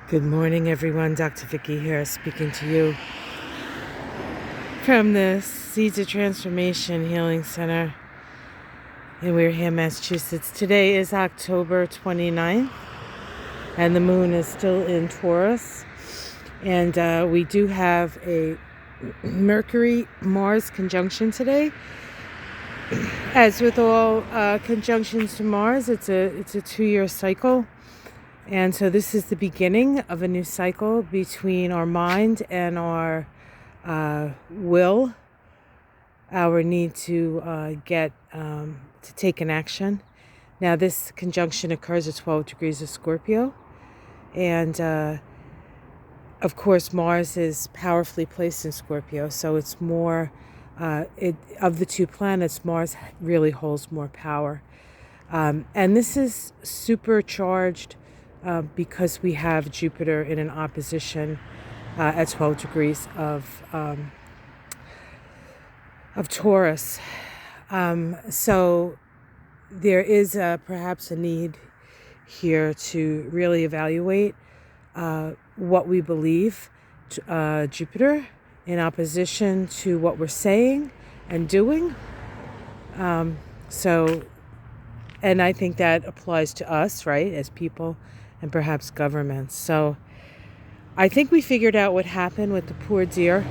Good morning, everyone. Dr. Vicky here, speaking to you from the Seeds of Transformation Healing Center in Wareham, Massachusetts. Today is October 29th, and the moon is still in Taurus. And we do have a Mercury Mars conjunction today. As with all conjunctions to Mars, it's a 2-year cycle. And so this is the beginning of a new cycle between our mind and our will, our need to take an action. Now this conjunction occurs at 12 degrees of Scorpio. And of course, Mars is powerfully placed in Scorpio. So it's more, of the two planets, Mars really holds more power. And this is supercharged because we have Jupiter in an opposition at 12 degrees of Taurus. So there is perhaps a need here to really evaluate what we believe. Jupiter in opposition to what we're saying and doing. And I think that applies to us, right, as people and perhaps governments. So I think we figured out what happened with the poor deer.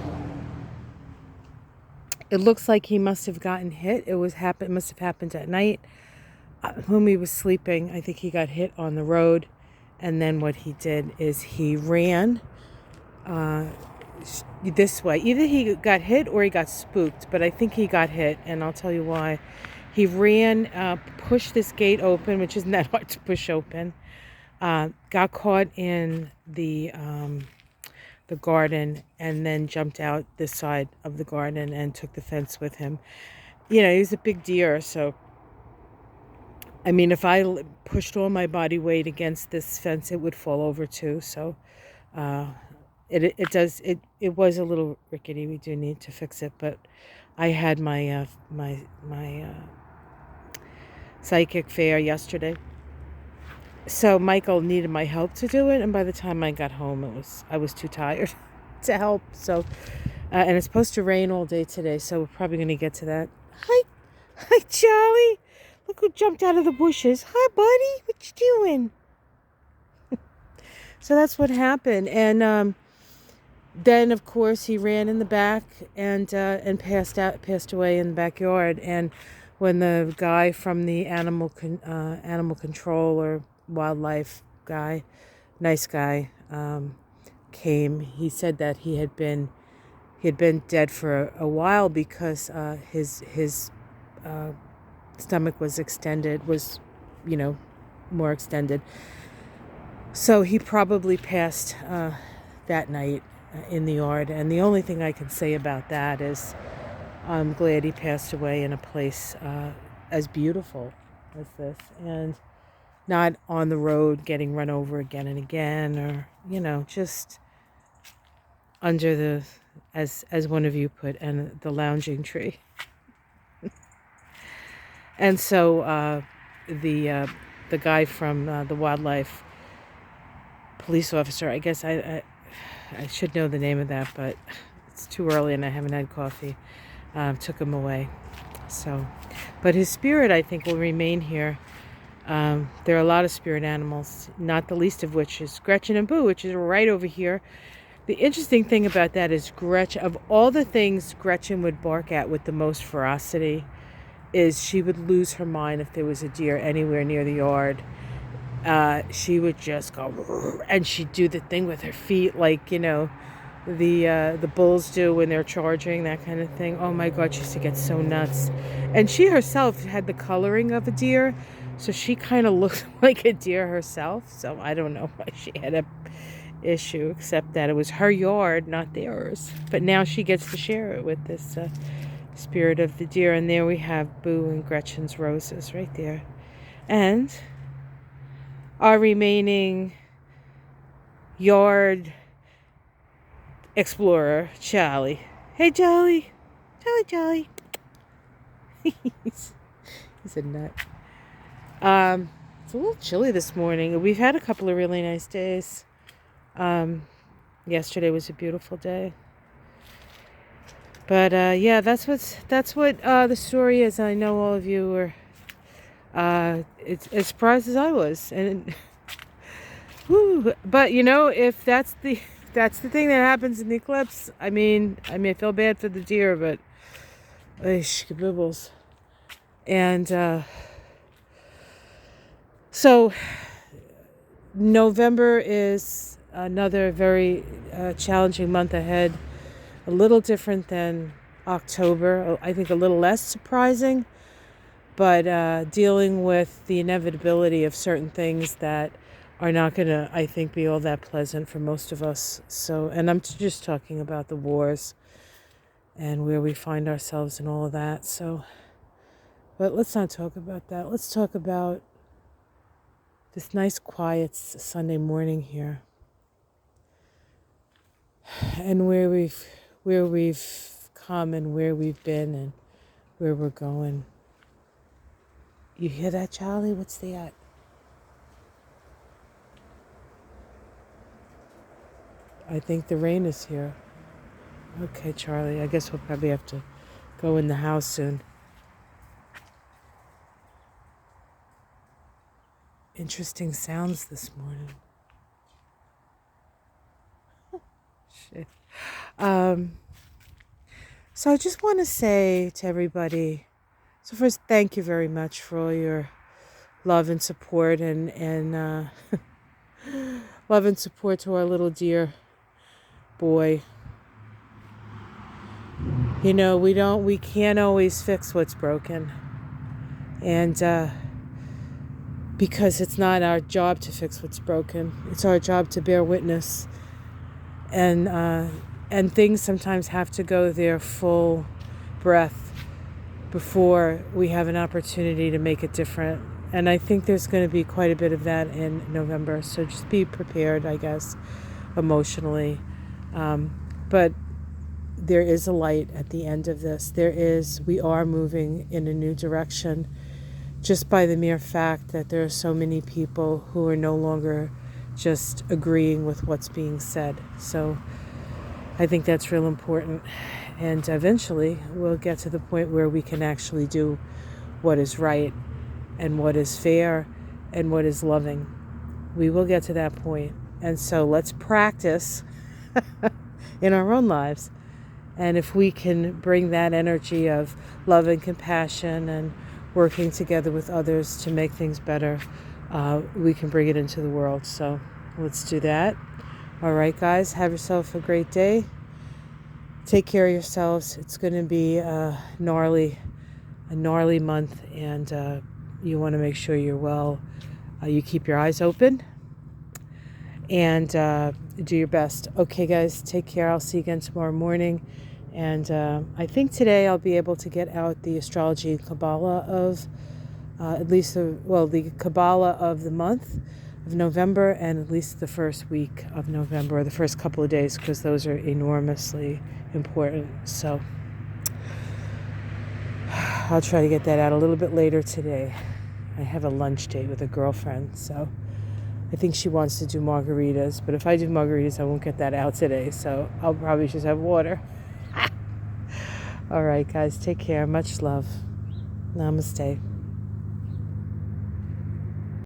It looks like he must have gotten hit. It must have happened at night when we was sleeping. I think he got hit on the road, and then what he did is he ran this way. Either he got hit or he got spooked, but I think he got hit, and I'll tell you why. He ran, pushed this gate open, which isn't that hard to push open. Got caught in the garden, and then jumped out this side of the garden and took the fence with him. You know, he was a big deer, so I mean, if I pushed all my body weight against this fence, it would fall over too. So it was a little rickety. We do need to fix it, but I had my psychic fair yesterday. So Michael needed my help to do it, and by the time I got home, I was too tired to help. So, and it's supposed to rain all day today, so we're probably going to get to that. Hi, Charlie. Look who jumped out of the bushes. Hi, buddy. What you doing? So that's what happened, and then of course he ran in the back and passed away in the backyard. And when the guy from the animal control or wildlife guy, nice guy, came, he said that he had been dead for a while because his stomach was more extended. So he probably passed that night in the yard. And the only thing I can say about that is I'm glad he passed away in a place as beautiful as this, and not on the road getting run over again and again, or just under the, as one of you put, and the lounging tree. And so the guy from the wildlife police officer, I guess I should know the name of that, but it's too early and I haven't had coffee. Took him away. So, but his spirit, I think, will remain here. There are a lot of spirit animals, not the least of which is Gretchen and Boo, which is right over here. The interesting thing about that is Gretchen, of all the things Gretchen would bark at with the most ferocity, is she would lose her mind if there was a deer anywhere near the yard. She would just go, and she'd do the thing with her feet, like, the bulls do when they're charging, that kind of thing. Oh my God, she used to get so nuts. And she herself had the coloring of a deer, so she kind of looked like a deer herself. So I don't know why she had a issue, except that it was her yard, not theirs. But now she gets to share it with this spirit of the deer. And there we have Boo and Gretchen's roses right there. And our remaining yard explorer, Charlie. Hey, Charlie. Charlie. He's a nut. It's a little chilly this morning. We've had a couple of really nice days. Yesterday was a beautiful day. But yeah, that's what the story is. I know all of you were it's as surprised as I was, and whew, but you know, if that's the thing that happens in the eclipse, I feel bad for the deer, but kabibbles. And so November is another very challenging month ahead. A little different than October. I think a little less surprising, but dealing with the inevitability of certain things that are not going to, I think, be all that pleasant for most of us. So, and I'm just talking about the wars and where we find ourselves and all of that. So, but let's not talk about that. Let's talk about this nice, quiet Sunday morning here, and where we've come and where we've been and where we're going. You hear that, Charlie? What's that? I think the rain is here. Okay, Charlie, I guess we'll probably have to go in the house soon. Interesting sounds this morning. Shit. So I just want to say to everybody, so first, thank you very much for all your love and support and love and support to our little dear boy. You know, we can't always fix what's broken. And because it's not our job to fix what's broken. It's our job to bear witness. And things sometimes have to go their full breath before we have an opportunity to make it different. And I think there's going to be quite a bit of that in November. So just be prepared, I guess, emotionally. But there is a light at the end of this. We are moving in a new direction just by the mere fact that there are so many people who are no longer just agreeing with what's being said. So I think that's real important. And eventually we'll get to the point where we can actually do what is right and what is fair and what is loving. We will get to that point. And so let's practice in our own lives. And if we can bring that energy of love and compassion and working together with others to make things better, we can bring it into the world. So let's do that. All right, guys, have yourself a great day. Take care of yourselves. It's going to be a gnarly month, and you want to make sure you're well. You keep your eyes open and do your best. Okay, guys, take care. I'll see you again tomorrow morning. And I think today I'll be able to get out the astrology and Kabbalah of the Kabbalah of the month of November, and at least the first week of November, or the first couple of days, because those are enormously important. So I'll try to get that out a little bit later today. I have a lunch date with a girlfriend, so I think she wants to do margaritas, but if I do margaritas, I won't get that out today, so I'll probably just have water. All right, guys, take care. Much love. Namaste.